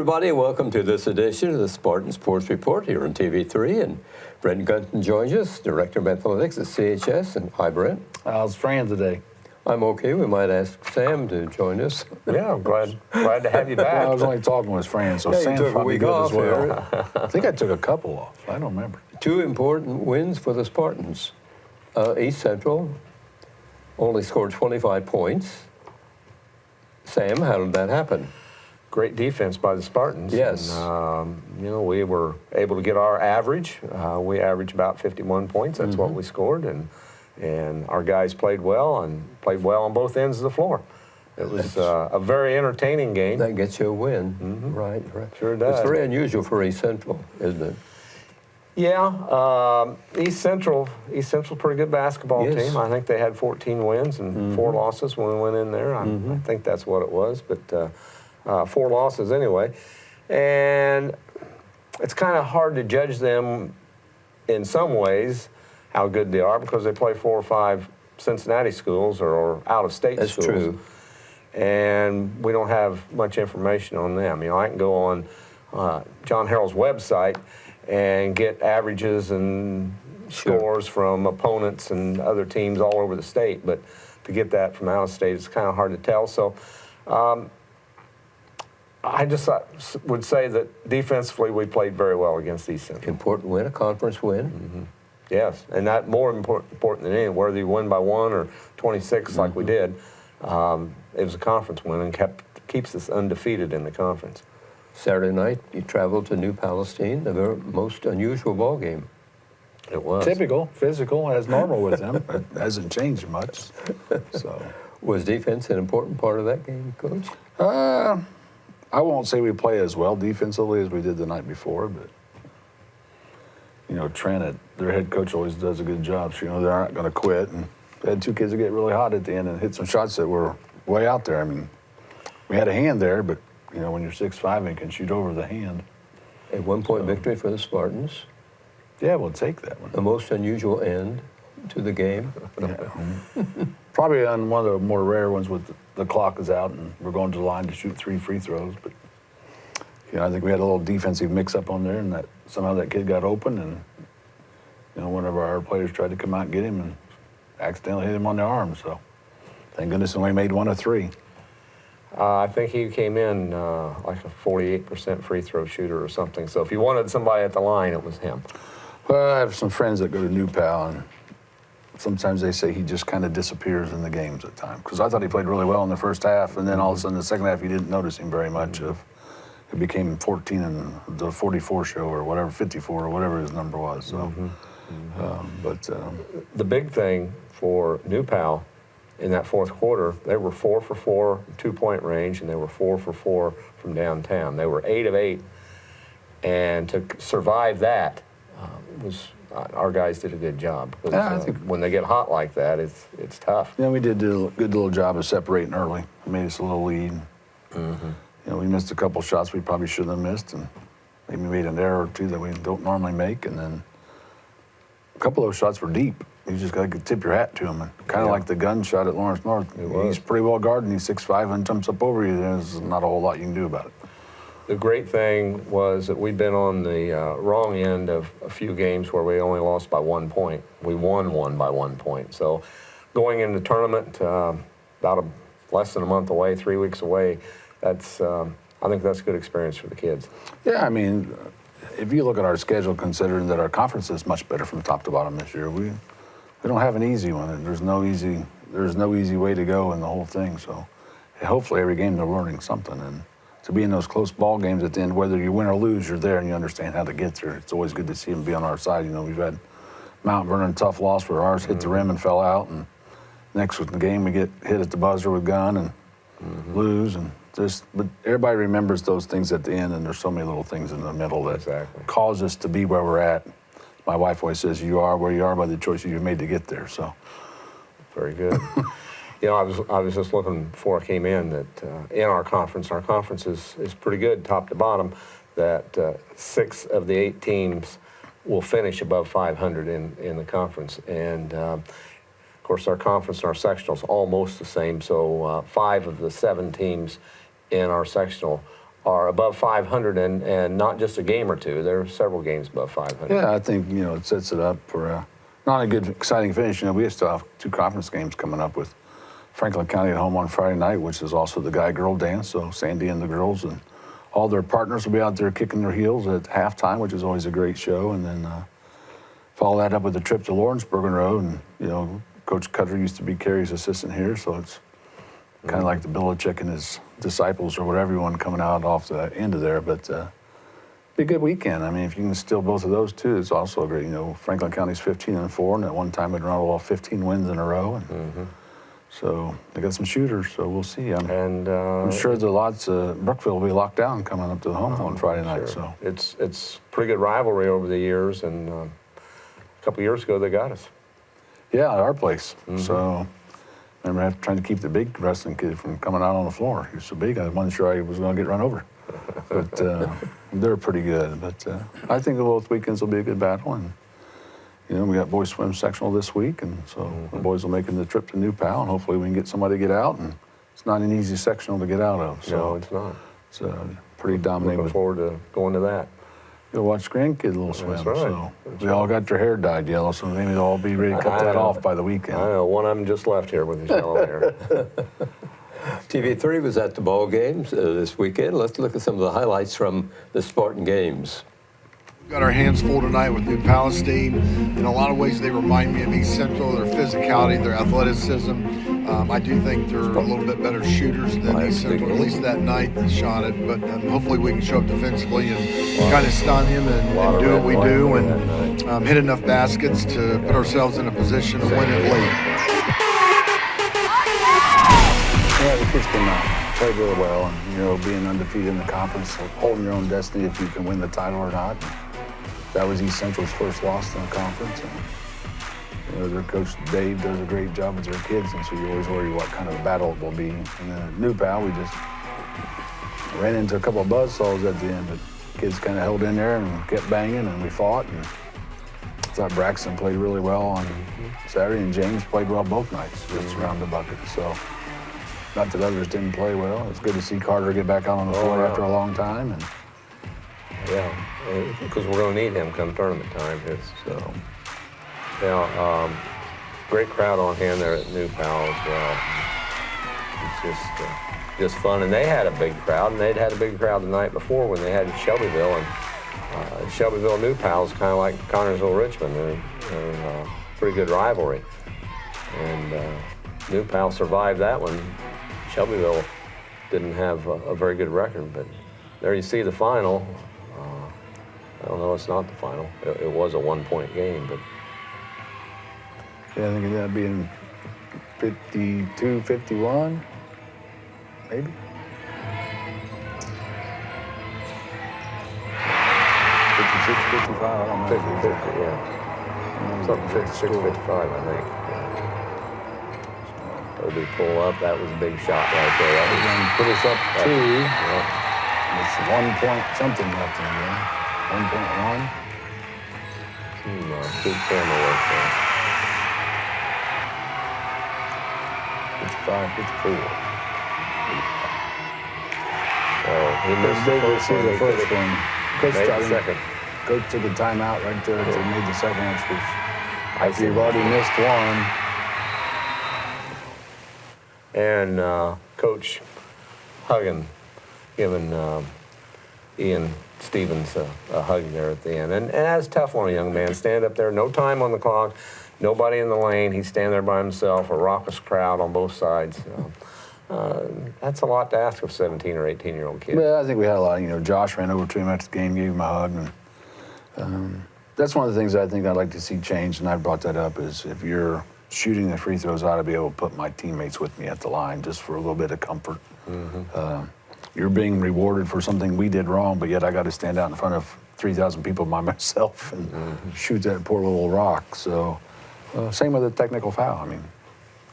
everybody. Welcome to this edition of the Spartan Sports Report here on TV3. And Brent Gunton joins us, Director of Athletics at CHS. And hi, Brent. How's Fran today? I'm okay. We might ask Sam to join us. Yeah, I'm glad to have you back. Well, I was only talking with Fran, so Yeah, Sam's took a probably week good off as well. I think I took a couple off. I don't remember. Two important wins for the Spartans. East Central only scored 25 points. Sam, how did that happen? Great defense by the Spartans. Yes. And, we were able to get our average. We averaged about 51 points. That's what we scored. And our guys played well on both ends of the floor. It was a very entertaining game. That gets you a win. Right. Sure does. It's very unusual for East Central, isn't it? Yeah, East Central, pretty good basketball Yes. team. I think they had 14 wins and 4 losses when we went in there. I think that's what it was, but 4 losses anyway. And it's kind of hard to judge them in some ways how good they are because they play 4 or 5 Cincinnati schools or out-of-state schools. That's true. And we don't have much information on them. I can go on John Harrell's website and get averages and scores from opponents and other teams all over the state, but to get that from out of state, it's kind of hard to tell. So I just would say that defensively we played very well against East Central. Important win, a conference win. Yes, and that more important than anything, whether you win by 1 or 26 like we did, it was a conference win and keeps us undefeated in the conference. Saturday night, you traveled to New Palestine, the most unusual ball game. It was. Typical, physical, as normal with them. It hasn't changed much. So, Was defense an important part of that game, Coach? I won't say we play as well defensively as we did the night before, but Trent, their head coach, always does a good job. So they're not going to quit. And they had 2 kids that get really hot at the end and hit some shots that were way out there. I mean, we had a hand there, but when you're 6'5" and can shoot over the hand. A 1-point victory for the Spartans. Yeah, we'll take that one. The most unusual end to the game. Yeah. Probably on one of the more rare ones with the clock is out and we're going to the line to shoot 3 free throws. But I think we had a little defensive mix-up on there, and that somehow that kid got open, and one of our players tried to come out and get him and accidentally hit him on the arm. So thank goodness we made 1 of 3. I think he came in like a 48% free throw shooter or something. So if you wanted somebody at the line, it was him. Well, I have some friends that go to New Pal, and sometimes they say he just kind of disappears in the games at times. Because I thought he played really well in the first half, and then all of a sudden the second half you didn't notice him very much. It became 14 in the 44 show or whatever, 54 or whatever his number was. So, the big thing for New Pal in that fourth quarter, they were 4 for 4 2-point range, and they were 4 for 4 from downtown. They were 8 of 8, and to survive that our guys did a good job. Yeah, I think when they get hot like that, it's tough. Yeah, we did a good little job of separating early. It made us a little lead. We missed a couple shots we probably shouldn't have missed, and maybe made an error or 2 that we don't normally make, and then a couple of those shots were deep. You just got to tip your hat to him. Kind of like the gun shot at Lawrence North. He's pretty well guarded. He's 6'5" and jumps up over you. There's not a whole lot you can do about it. The great thing was that we'd been on the wrong end of a few games where we only lost by 1 point. We won 1 by 1 point. So going into the tournament, less than a month away, 3 weeks away, I think that's a good experience for the kids. Yeah, I mean, if you look at our schedule, considering that our conference is much better from top to bottom this year, we don't have an easy one. There's no easy way to go in the whole thing. So hopefully every game they're learning something. And to be in those close ball games at the end, whether you win or lose, you're there and you understand how to get there. It's always good to see them be on our side. We've had Mount Vernon tough loss where ours hit the rim and fell out. And next with the game, we get hit at the buzzer with gun and lose. But everybody remembers those things at the end, and there's so many little things in the middle that cause us to be where we're at. My wife always says, you are where you are by the choices you made to get there. So, very good. I was just looking before I came in that in our conference is pretty good top to bottom, that 6 of the 8 teams will finish above 500 in the conference. And, of course, our conference and our sectional is almost the same. So 5 of the 7 teams in our sectional are above 500 and not just a game or two. There are several games above 500. Yeah, I think, it sets it up for not a good, exciting finish. We still have 2 conference games coming up with Franklin County at home on Friday night, which is also the guy-girl dance. So Sandy and the girls and all their partners will be out there kicking their heels at halftime, which is always a great show. And then follow that up with a trip to Lawrenceburg Road. And, Coach Cutter used to be Carrie's assistant here, so it's kind of like the Belichick and his disciples or whatever, everyone coming out off the end of there. But be a good weekend. I mean, if you can steal both of those too, it's also a great. Franklin County's 15-4, and at one time they'd run all 15 wins in a row. And so they got some shooters. So we'll see. I'm sure the lots of Brookville will be locked down coming up to the home on Friday night. Sure. So it's pretty good rivalry over the years, and a couple years ago they got us. Yeah, at our place. So I remember trying to keep the big wrestling kid from coming out on the floor. He was so big, I wasn't sure I was going to get run over. But they're pretty good. But I think both weekends will be a good battle. And, we got boys swim sectional this week. And so the boys will make the trip to New Pal. And hopefully we can get somebody to get out. And it's not an easy sectional to get out of. So no, it's not. It's pretty dominating. Looking forward to going to that. You'll watch grandkids a little swim. That's right. So we all got their hair dyed yellow, so maybe they'll all be ready to cut that off by the weekend. I know, one of them just left here with his yellow hair. TV3 was at the ball games this weekend. Let's look at some of the highlights from the Spartan games. We've got our hands full tonight with New Palestine. In a lot of ways, they remind me of East Central, their physicality, their athleticism. I do think they're a little bit better shooters than East Central, at least that night they shot it. But hopefully we can show up defensively and kind of stun him and do what we do and hit enough baskets to put ourselves in a position to win it late. Yeah, the kids can play really well, and being undefeated in the conference, holding your own destiny if you can win the title or not. That was East Central's first loss in the conference. And, their coach Dave does a great job with their kids, and so you always worry what kind of battle it will be. And then at New Pal, we just ran into a couple of buzzsaws at the end, but kids kind of held in there and kept banging, and we fought. And I thought Braxton played really well on Saturday, and James played well both nights, just around the bucket. So. Not that others didn't play well. It's good to see Carter get back out on the floor after a long time. And yeah, because we're going to need him come tournament time. So, great crowd on hand there at New Pal as well. It's just fun. And they had a big crowd, and they'd had a big crowd the night before when they had Shelbyville. And Shelbyville New Pal is kind of like Connersville Richmond. They're pretty good rivalry. And New Pal survived that one. Shelbyville didn't have a very good record, but there you see the final. I don't know, it's not the final. It was a one-point game, but. Yeah, I think it ended up being 52-51, maybe. 56-55, I don't know. 50-50, yeah. Something 56-55, I think. Toby pull up, that was a big shot right there. That was And put us up 2. yeah. It's 1 point something left in the game. 1.1. Good camera work there. 55, 54. He missed the first one. The first one. Coach Made the second. Coach took a timeout right there to made the second one, which was after see. you've already missed one. And Coach giving Ian Stevens a hug there at the end. And that's tough on a young man. Stand up there, no time on the clock, nobody in the lane. He's standing there by himself, a raucous crowd on both sides. That's a lot to ask of a 17 or 18-year-old kid. Well, I think we had a lot. Josh ran over to him after the game, gave him a hug. And that's one of the things I think I'd like to see change, and I brought that up, is if you're shooting the free throws, I ought to be able to put my teammates with me at the line just for a little bit of comfort. You're being rewarded for something we did wrong, but yet I got to stand out in front of 3,000 people by myself and shoot that poor little rock. So same with the technical foul. I mean,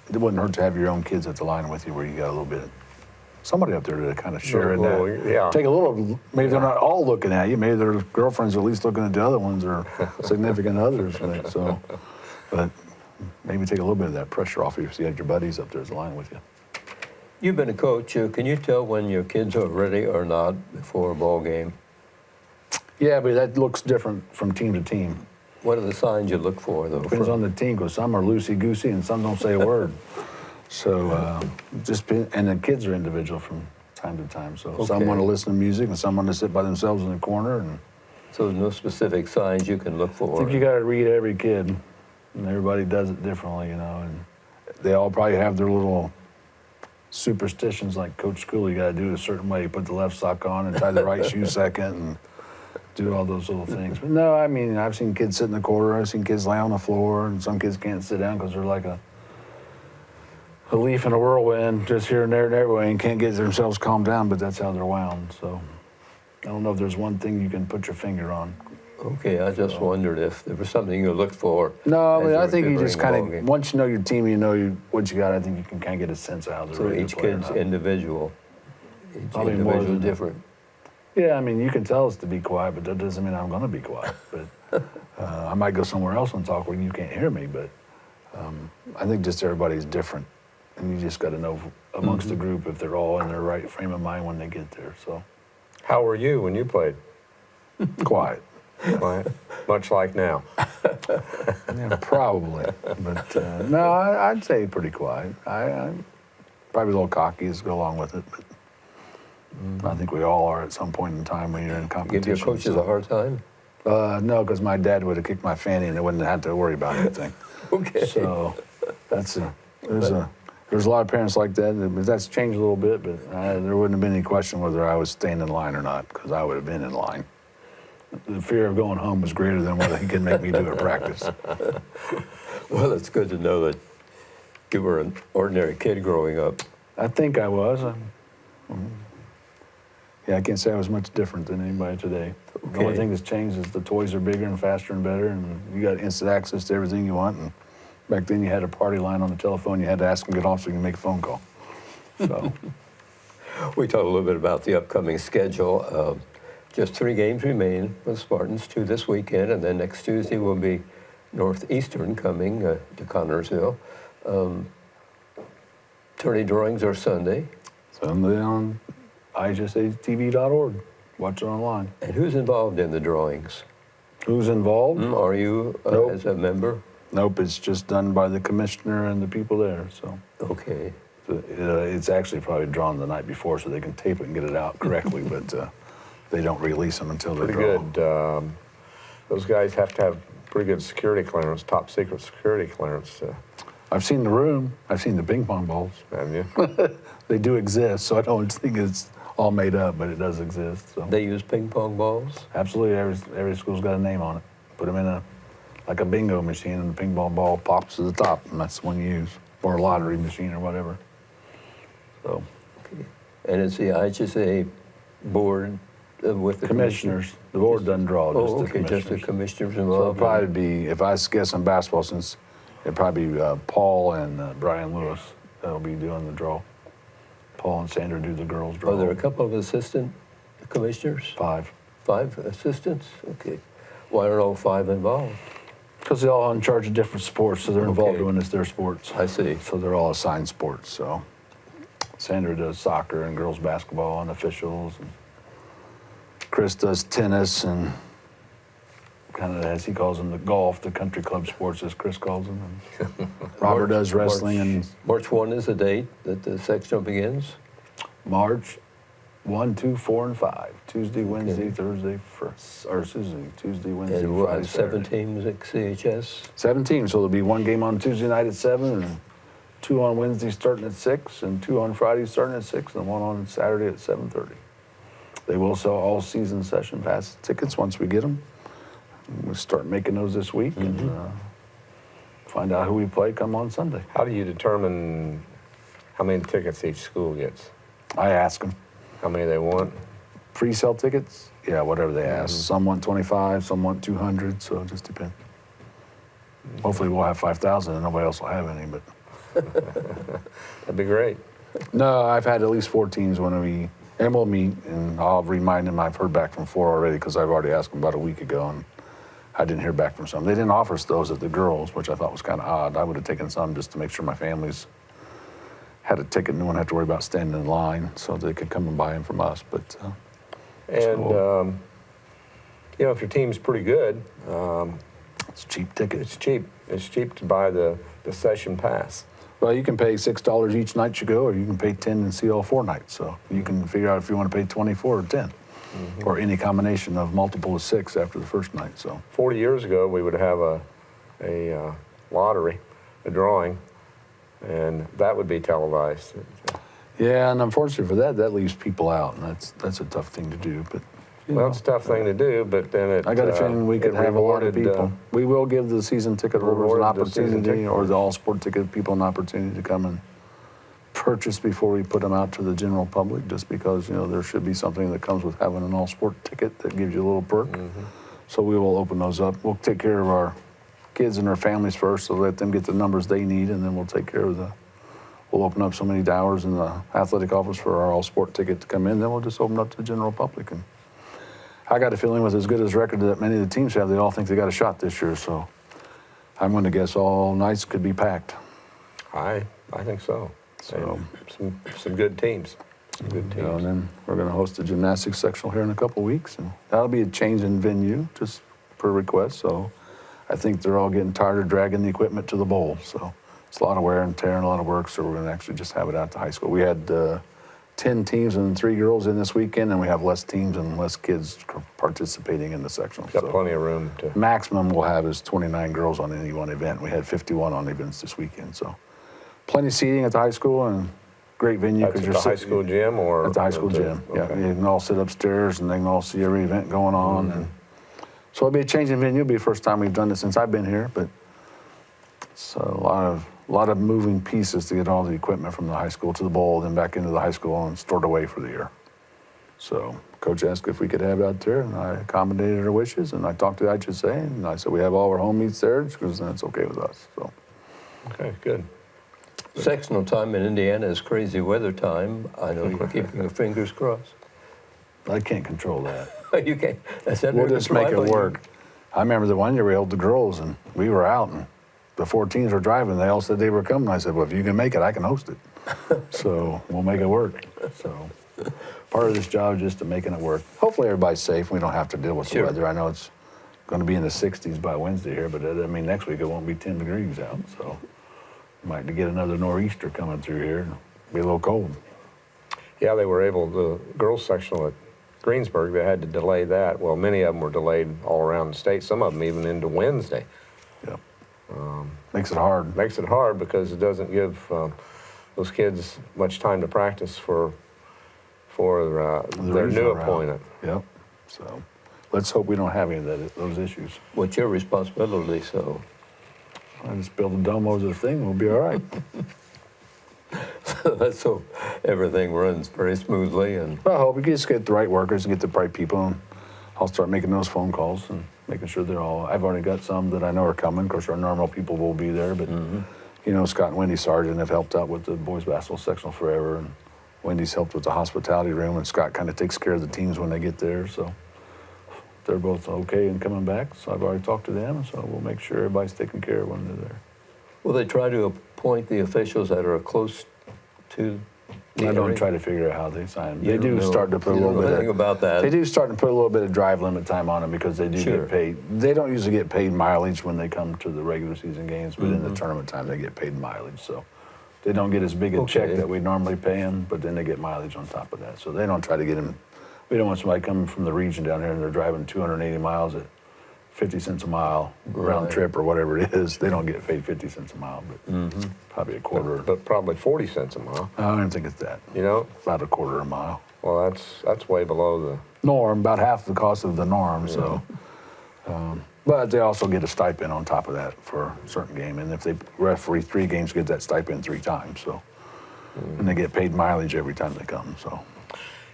it wouldn't hurt to have your own kids at the line with you where you got a little bit, somebody up there to kind of share in that. Yeah. Take a little, maybe they're not all looking at you, maybe their girlfriends are at least looking at the other ones or significant others. So, but maybe take a little bit of that pressure off you if you had your buddies up there at the line with you. You've been a coach. Can you tell when your kids are ready or not before a ball game? Yeah, but that looks different from team to team. What are the signs you look for, though? Depends on the team, because some are loosey-goosey and some don't say a word. So and the kids are individual from time to time. So some Okay. want to listen to music and some want to sit by themselves in the corner. And So there's no specific signs you can look I for. think you got to read every kid, and everybody does it differently, you know. And they all probably have their little superstitions, like Coach School, you got to do it a certain way. Put the left sock on and tie the right shoe second, and do all those little things. But no, I mean, I've seen kids sit in the corner. I've seen kids lay on the floor, and some kids can't sit down because they're like a leaf in a whirlwind, just here and there and everywhere, and can't get themselves calmed down. But that's how they're wound. So I don't know if there's one thing you can put your finger on. Okay, I just wondered if there was something you looked for. No, I as mean, you I were think you preparing just a kind ball game. of, once you know your team, you know what you got, I think you can kind of get a sense of how they're So ready each to play or kid's not. individual. Each Probably more individual than- different. Yeah, I mean, you can tell us to be quiet, but that doesn't mean I'm going to be quiet. But I might go somewhere else and talk where you can't hear me. But I think just everybody's different, and you just got to know amongst the group if they're all in their right frame of mind when they get there. So How were you when you played? quiet, Quiet? Much like now. yeah, probably. But no, I'd say pretty quiet. I'm probably a little cocky as go along with it, but I think we all are at some point in time when you're in competition. Give your coaches a hard time? No, because my dad would have kicked my fanny and they wouldn't have had to worry about anything. Okay. So there's a lot of parents like that. But that's changed a little bit, but there wouldn't have been any question whether I was staying in line or not, because I would have been in line. The fear of going home was greater than what he could make me do at practice. Well, it's good to know that you were an ordinary kid growing up. I think I was. Yeah, I can't say I was much different than anybody today. The only Okay. thing that's changed is the toys are bigger and faster and better, and you got instant access to everything you want. And back then, you had a party line on the telephone. You had to ask them to get off so you can make a phone call. So, We talked a little bit about the upcoming schedule. Just 3 games remain for the Spartans, 2 this weekend, and then next Tuesday will be Northeastern coming to Connorsville. Tourney drawings are Sunday. Sunday on IHSATV.org. Watch it online. And who's involved in the drawings? Who's involved? Are you Nope. as a member? Nope, it's just done by the commissioner and the people there. So Okay. it's actually probably drawn the night before so they can tape it and get it out correctly, but they don't release them until they're Pretty drawn. good. Those guys have to have pretty good security clearance, top secret security clearance. I've seen the room. I've seen the ping pong balls. Have you? They do exist, so I don't think it's all made up, but it does exist. So They use ping pong balls? absolutely, every school's got a name on it. Put them in like a bingo machine, and the ping pong ball pops to the top, and that's the one you use, or a lottery machine or whatever. So And it's the IHSA board with the commissioners, the board doesn't draw, just Oh, the okay, commissioners. just the commissioners So it'll involved. probably be, if I guess on basketball, since it'd probably be Paul and Brian Lewis that'll be doing the draw. Paul and Sandra do the girls' draw. Are there a couple of assistant commissioners? 5. 5 assistants? Okay. Why are all 5 involved? Because they're all in charge of different sports, so they're involved Okay. when it's their sports. I see. So they're all assigned sports. So Sandra does soccer and girls basketball and officials, and Chris does tennis and kind of, as he calls them, the golf, the country club sports, as Chris calls them. And Robert does wrestling and March 1 is the date that the section begins? March 1, 2, 4, and 5. Tuesday, Wednesday, Thursday, Tuesday, Wednesday, And we'll Friday, have 7 Saturday. teams at CHS? 17, so there'll be 1 game on Tuesday night at 7, and 2 on Wednesday starting at 6, and 2 on Friday starting at 6, and 1 on Saturday at 7:30. They will sell all season session pass tickets once we get them. We'll start making those this week and find out who we play come on Sunday. How do you determine how many tickets each school gets? I ask them. How many they want? Pre-sale tickets? Yeah, whatever they ask. Some want 25, some want 200, so it just depends. Hopefully we'll have 5,000 and nobody else will have any, but That'd be great. no, I've had at least 4 teams when we'll meet, and I'll remind them I've heard back from 4 already because I've already asked them about a week ago, and I didn't hear back from some. They didn't offer us those at the girls, which I thought was kind of odd. I would have taken some just to make sure my families had a ticket and no one had to worry about standing in line, so they could come and buy them from us. But And you know, if your team's pretty good, it's cheap tickets. it's cheap. It's cheap to buy the session pass. Well, you can pay $6 each night you go, or you can pay 10 and see all 4 nights. So you can figure out if you want to pay 24 or 10, or any combination of multiple of 6 after the first night. So 40 years ago, we would have a lottery, a drawing, and that would be televised. yeah, and unfortunately for that leaves people out, and that's a tough thing to do. But you Well, know, it's a tough thing to do, but then it. I got a feeling we could have a lot of rewarded, people. We will give the season ticket holders an rewarded the season opportunity, ticket or the all sport ticket people an opportunity to come and purchase before we put them out to the general public, just because, you know, there should be something that comes with having an all sport ticket that gives you a little perk. So we will open those up. We'll take care of our kids and their families first, so let them get the numbers they need, and then we'll take care of we'll open up so many hours in the athletic office for our all sport ticket to come in, then we'll just open up to the general public. And I got a feeling with as good as record that many of the teams have, they all think they got a shot this year. So I'm going to guess all nights could be packed. I think so. So And some good teams. Some good you know, teams. and then we're going to host a gymnastics sectional here in a couple of weeks, and that'll be a change in venue just per request. So I think they're all getting tired of dragging the equipment to the bowl. So it's a lot of wear and tear and a lot of work. So we're going to actually just have it out to high school. We had 10 teams and 3 girls in this weekend, and we have less teams and less kids participating in the sectional. Got So plenty of room to. maximum we'll have is 29 girls on any one event. We had 51 on events this weekend. So plenty of seating at the high school, and great venue That's at you're the high sitting school gym, or at the high school gym. Yeah, Okay. you can all sit upstairs and they can all see every event going on. And so it'll be a change in venue. It'll be the first time we've done it since I've been here, but it's a lot of moving pieces to get all the equipment from the high school to the bowl, then back into the high school and stored away for the year. So Coach asked if we could have it out there, and I accommodated her wishes, and I talked to the IHSA, and I said we have all our home meets there, because then it's okay with us. So Okay, good. Sectional time in Indiana is crazy weather time. I know you're keeping your fingers crossed. I can't control that. You can't. That's under We'll just make it control. work. I remember the one year we held the girls, and we were out, and the 4 teams were driving. They all said they were coming. I said, well, if you can make it, I can host it. So we'll make it work. So part of this job is just to making it work. Hopefully everybody's safe. We don't have to deal with Sure. the weather. I know it's going to be in the 60s by Wednesday here, but I mean, next week it won't be 10 degrees out. So might get another nor'easter coming through here. It'll be a little cold. Yeah, they were able, the girls sectional at Greensburg, they had to delay that. Well, many of them were delayed all around the state, some of them even into Wednesday. Yep. Makes it hard. Makes it hard because it doesn't give those kids much time to practice for their new regional route. opponent. Yep. So let's hope we don't have any of those issues. What's your responsibility? So I just build a dome over the thing, we'll be all right. let's hope everything runs very smoothly. And Well, I hope we can just get the right workers and get the right people, and I'll start making those phone calls and making sure they're all. I've already got some that I know are coming. Of course, our normal people will be there, but you know, Scott and Wendy Sargent have helped out with the boys basketball sectional forever, and Wendy's helped with the hospitality room, and Scott kind of takes care of the teams when they get there. So they're both okay and coming back. So I've already talked to them, so we'll make sure everybody's taken care of when they're there. will they try to appoint the officials that are close to the I don't area? try to figure out how they sign. You They do don't know- start to put a you don't little know bit anything about that. They do start to put a little bit of drive limit time on them because they do Sure. get paid. They don't usually get paid mileage when they come to the regular season games, but in the tournament time they get paid mileage. So they don't get as big a check Okay. that we normally pay them, but then they get mileage on top of that. So they don't try to get them. We don't want somebody coming from the region down here and they're driving 280 miles at 50 cents a mile round Right. trip or whatever it is. They don't get paid 50 cents a mile, but probably a quarter. But probably 40 cents a mile, I don't think it's that. you know? About a quarter a mile. Well, that's way below the. Norm, about half the cost of the norm. So, but they also get a stipend on top of that for a certain game, and if they referee 3 games, get that stipend 3 times. So, and they get paid mileage every time they come. So,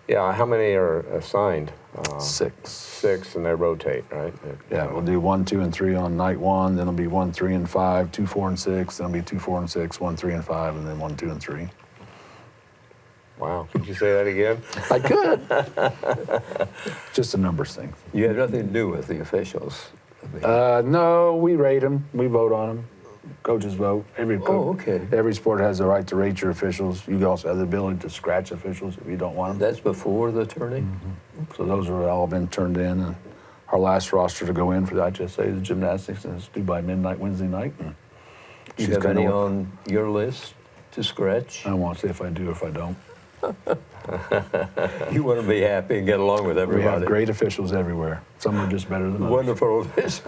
Yeah, how many are assigned? 6. 6, and they rotate, right? Yeah, we'll do 1, 2, and 3 on night 1. Then it'll be 1, 3, and 5, 2, 4, and 6. Then it'll be 2, 4, and 6, 1, 3, and 5, and then 1, 2, and 3. Wow, could you say that again? I could. Just a numbers thing. You have nothing to do with the officials. I mean, No, we rate them. We vote on them. coaches vote. Okay. Every sport has the right to rate your officials. You also have the ability to scratch officials if you don't want them. That's before the tourney? So those are all been turned in. And our last roster to go in for the IHSA is gymnastics, and it's due by midnight Wednesday night. And Do you have any on your list to scratch? I won't say if I do or if I don't. You want to be happy and get along with We everybody. have great officials everywhere. Some are just better than others. Wonderful officials.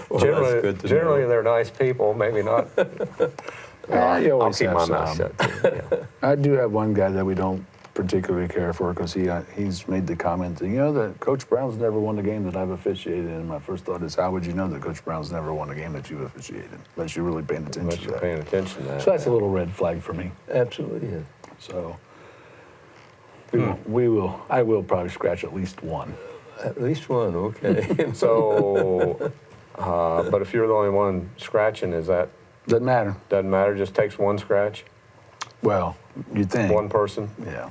Well, that's Generally, good to generally know. they're nice people. Maybe not. You I'll always keep have my some. mouth shut. Too. Yeah. I do have one guy that we don't particularly care for because he's made the comment that, that Coach Brown's never won a game that I've officiated. And my first thought is, how would you know that Coach Brown's never won a game that you've officiated? Unless you're really paying attention Unless to you're that. paying attention to that. So that's a little red flag for me. Absolutely, yeah. So I will probably scratch at least one. At least one, okay. So, but if you're the only one scratching, Doesn't matter. doesn't matter? Just takes one scratch, Well, you think. one person. Yeah.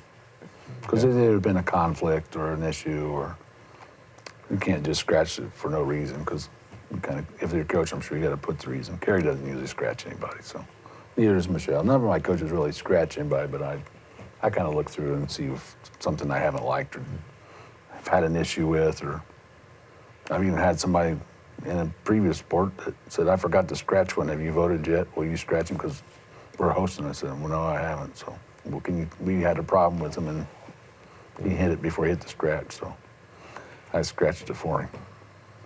Because there had been a conflict or an issue, or you can't just scratch it for no reason. Because if you're a coach, I'm sure you got to put the reason. Kerry doesn't usually scratch anybody, so neither does Michelle. None of my coaches really scratch anybody, but I kind of look through and see if something I haven't liked or have had an issue with, or I've even had somebody in a previous sport that said, "I forgot to scratch one. Have you voted yet? Will you scratch them?" Because we're hosting. I said, "Well, no, I haven't." So, we had a problem with him, and he hit it before he hit the scratch. So, I scratched it for him.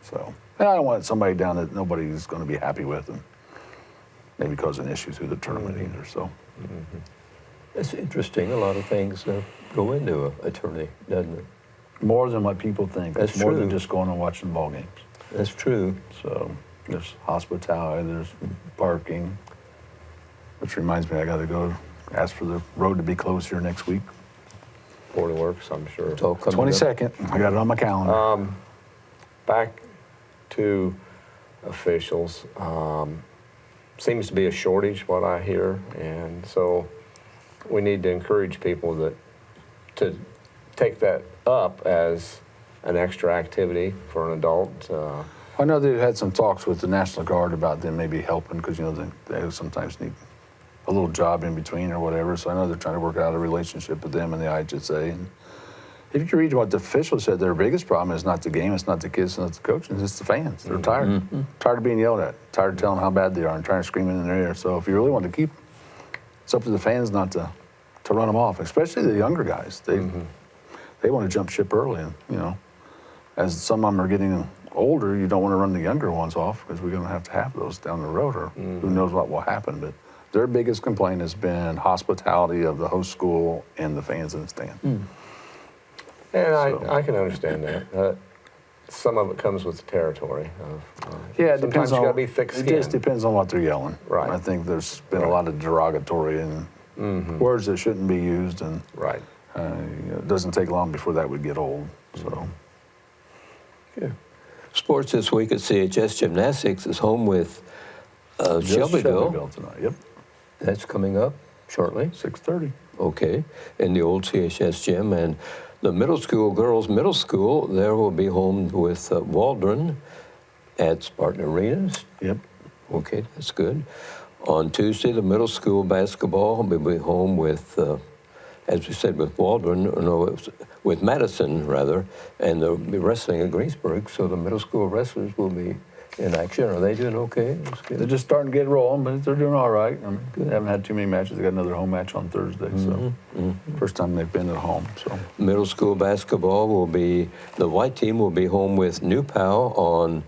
So, and I don't want somebody down that nobody's going to be happy with, and maybe cause an issue through the tournament either. So, It's interesting. A lot of things go into a tourney, doesn't it? more than what people think. That's It's more than true. just going and watching ball games. That's true. So, there's hospitality, there's parking. Which reminds me, I got to go ask for the road to be closed here next week. Board Works, I'm sure. It's all coming up. 22nd. I got it on my calendar. Back to officials. Seems to be a shortage, what I hear, and so we need to encourage people to take that up as an extra activity for an adult. I know they've had some talks with the National Guard about them maybe helping because, they sometimes need a little job in between or whatever. So I know they're trying to work out a relationship with them and the IHSA. And if you read what the officials said, their biggest problem is not the game, it's not the kids, it's not the coaches, it's the fans. They're tired. Tired of being yelled at, tired of telling them how bad they are and trying to scream in their ear. So if you really want to keep, it's up to the fans not to run them off, especially the younger guys. They want to jump ship early. And, as some of them are getting older, you don't want to run the younger ones off because we're going to have those down the road, or who knows what will happen. But their biggest complaint has been hospitality of the host school and the fans in the stand. And So- I can understand that. Some of it comes with the territory. Yeah, it sometimes depends you on. got to be thick-skinned. It just depends on what they're yelling. Right. I think there's been a Right. lot of derogatory and words that shouldn't be used, and Right. it doesn't take long before that would get old. So. Yeah. Sports this week at CHS Gymnastics is home with Just Shelbyville. tonight. Yep. That's coming up shortly. 6:30. Okay, in the old CHS gym. And the middle school, girls middle school, there will be home with Waldron at Spartan Arenas. Yep. Okay, that's good. On Tuesday, the middle school basketball will be home with, as we said, with Waldron, no, it was with Madison, rather, and they'll be wrestling at Greensburg, so the middle school wrestlers will be in action. Are they doing okay? That's good. They're just starting to get rolling, but they're doing all right. I mean, they haven't had too many matches. They got another home match on Thursday, so first time they've been at home. So Middle school basketball will be, the white team will be home with New Pal on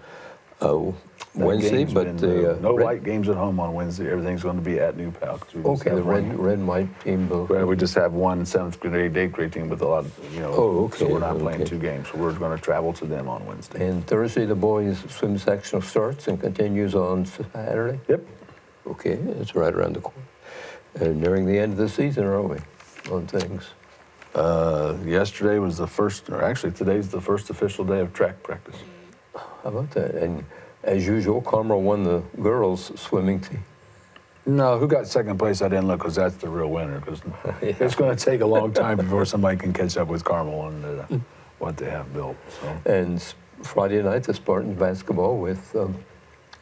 that Wednesday, game's but been, the no red, white games at home on Wednesday. Everything's going to be at New Pal. okay, the red and white team both. Well, we just have one 7th grade, 8th grade team with a lot, Oh, okay, so we're not playing okay. 2 games. So we're going to travel to them on Wednesday. And Thursday, the boys swim sectional starts and continues on Saturday. Yep. Okay, it's right around the corner. And nearing the end of the season, are we, on things? Yesterday was the first, or actually today's the first official day of track practice. How about that? And as usual, Carmel won the girls swimming team. No, who got second place? I didn't look because that's the real winner. Because it's going to take a long time before somebody can catch up with Carmel and what they have built. So And Friday night, the Spartans basketball with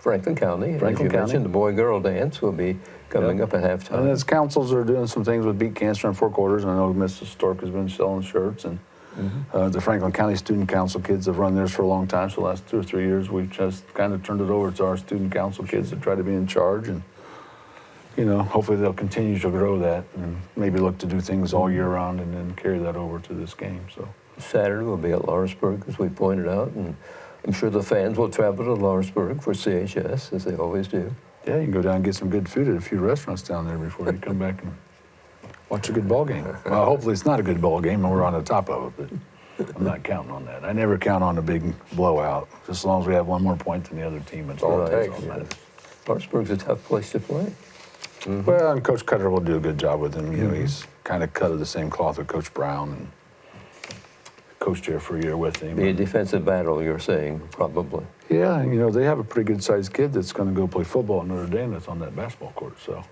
Franklin County. Franklin As you County. mentioned, the boy-girl dance will be coming up at halftime. And as councils are doing some things with Beat Cancer in Four Quarters, and I know Mrs. Stork has been selling shirts, and the Franklin County Student Council kids have run theirs for a long time. So the last 2 or 3 years, we've just kind of turned it over to our student council kids to try to be in charge, and hopefully they'll continue to grow that, and maybe look to do things all year round, and then carry that over to this game. So Saturday will be at Lawrenceburg, as we pointed out, and I'm sure the fans will travel to Lawrenceburg for CHS, as they always do. yeah, you can go down and get some good food at a few restaurants down there before you come back and watch a good ball game. Well, hopefully it's not a good ball game and we're on the top of it, but I'm not counting on that. I never count on a big blowout. Just as long as we have one more point than the other team, it's all it takes. Lawrenceburg's a tough place to play. Well, and Coach Cutter will do a good job with him. He's kind of cut of the same cloth with Coach Brown, and coached here for a year with him. Be a defensive battle, you're saying, probably. Yeah, and they have a pretty good sized kid that's going to go play football at Notre Dame that's on that basketball court, so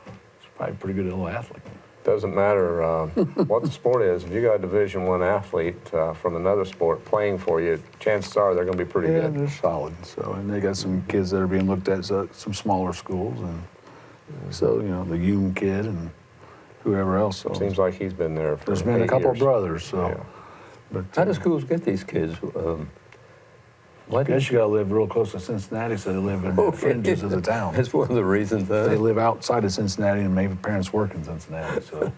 it's probably a pretty good little athlete. Doesn't matter what the sport is. If you got a Division I athlete from another sport playing for you, chances are they're going to be pretty Yeah, good. they're solid. So, and they got some kids that are being looked at at some smaller schools, and so the Hume kid and whoever else. So Seems like he's been there for there's been a 8 couple years. brothers. So, Yeah. but How do schools get these kids? Why I do guess you got to live real close to Cincinnati, so they live in the fringes of the town. That's one of the reasons. They live outside of Cincinnati, and maybe parents work in Cincinnati. So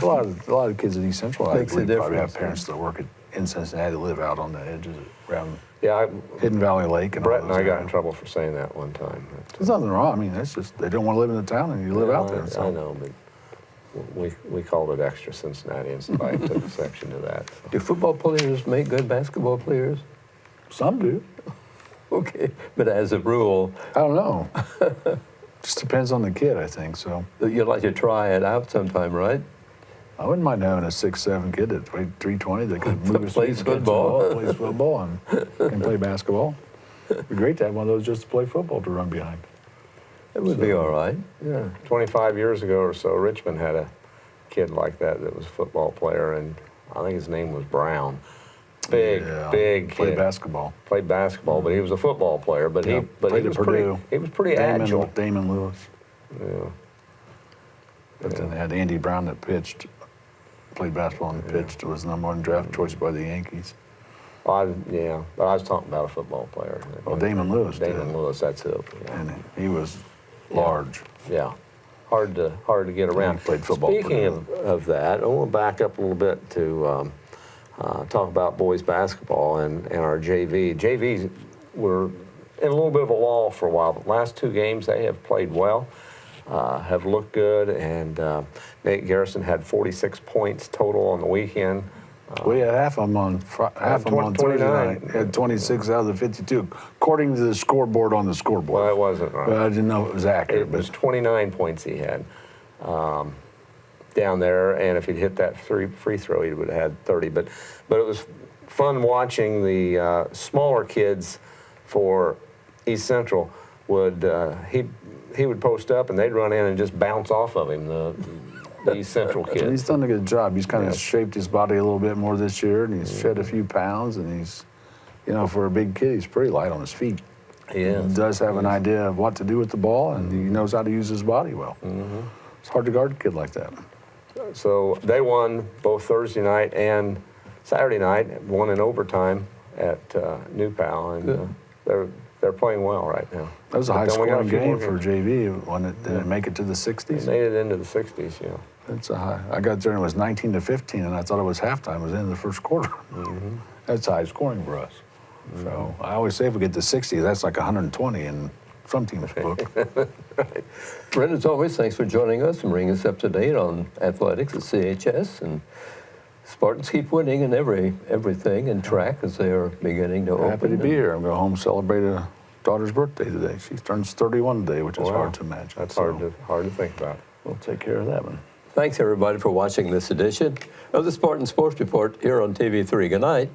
a lot of kids at East Central, I Makes a believe, probably have difference, parents that work in Cincinnati that live out on the edges around Yeah, Hidden Valley Lake. And Brett all and those I got in areas. trouble for saying that one time. There's nothing wrong. I mean, it's just they don't want to live in the town, and you live out there. So. I know, but we called it extra Cincinnati, and somebody took exception to that. So. Do football players make good basketball players? Some do. Okay, but as a rule, I don't know. Just depends on the kid, I think. So you'd like to try it out sometime, right? I wouldn't mind having a 6'7" kid that weighed 320 that could move his Plays feet, catch the football. ball, plays football, and can play basketball. It'd be great to have one of those just to play football to run behind. It would be all right. Yeah, 25 years ago or so, Richmond had a kid like that was a football player, and I think his name was Brown. Big Played kid. basketball. Played basketball, but he was a football player. But Yeah, he played was at Purdue. he was pretty agile. Damon Lewis. Yeah. But then they had Andy Brown that pitched, played basketball and pitched. Was #1 draft choice by the Yankees. But I was talking about a football player. Oh, Damon Lewis. Damon Lewis, that's it. Yeah. And he was large. Yeah. Hard to get around. He played football for Speaking of that, I want to back up a little bit to talk about boys basketball and our JV. JVs were in a little bit of a lull for a while, but last 2 games they have played well, have looked good, and Nate Garrison had 46 points total on the weekend. We had half of them on Thursday 29. night. Had 26 out of the 52, according to the scoreboard on the scoreboard. Well, it wasn't right. But I didn't know it was accurate. It was 29 points he had down there, and if he'd hit that free throw, he would have had 30. But it was fun watching the smaller kids for East Central. He would post up, and they'd run in and just bounce off of him. The East Central And he's kids. done a good job. He's kind of shaped his body a little bit more this year, and he's shed a few pounds, and he's, for a big kid, he's pretty light on his feet. He is. He does have an idea of what to do with the ball, and he knows how to use his body well. It's hard to guard a kid like that. So they won both Thursday night and Saturday night, won in overtime at New Pal, and they're playing well right now. That was a But then we got high-scoring few more game for JV. Did it make it to the 60s? They made it into the 60s, yeah. That's a high. I got there and it was 19-15, and I thought it was halftime. It was in the first quarter. That's high scoring for us. So I always say if we get to 60, that's like 120 in some team's book. Brett, as always, thanks for joining us and bringing us up to date on athletics at CHS. And Spartans keep winning in everything, and track as they are beginning to open. Happy to be here. I'm going home to celebrate a daughter's birthday today. She turns 31 today, which is Wow. hard to imagine. That's So hard to think about. We'll take care of that one. Thanks, everybody, for watching this edition of the Spartan Sports Report here on TV3. Good night.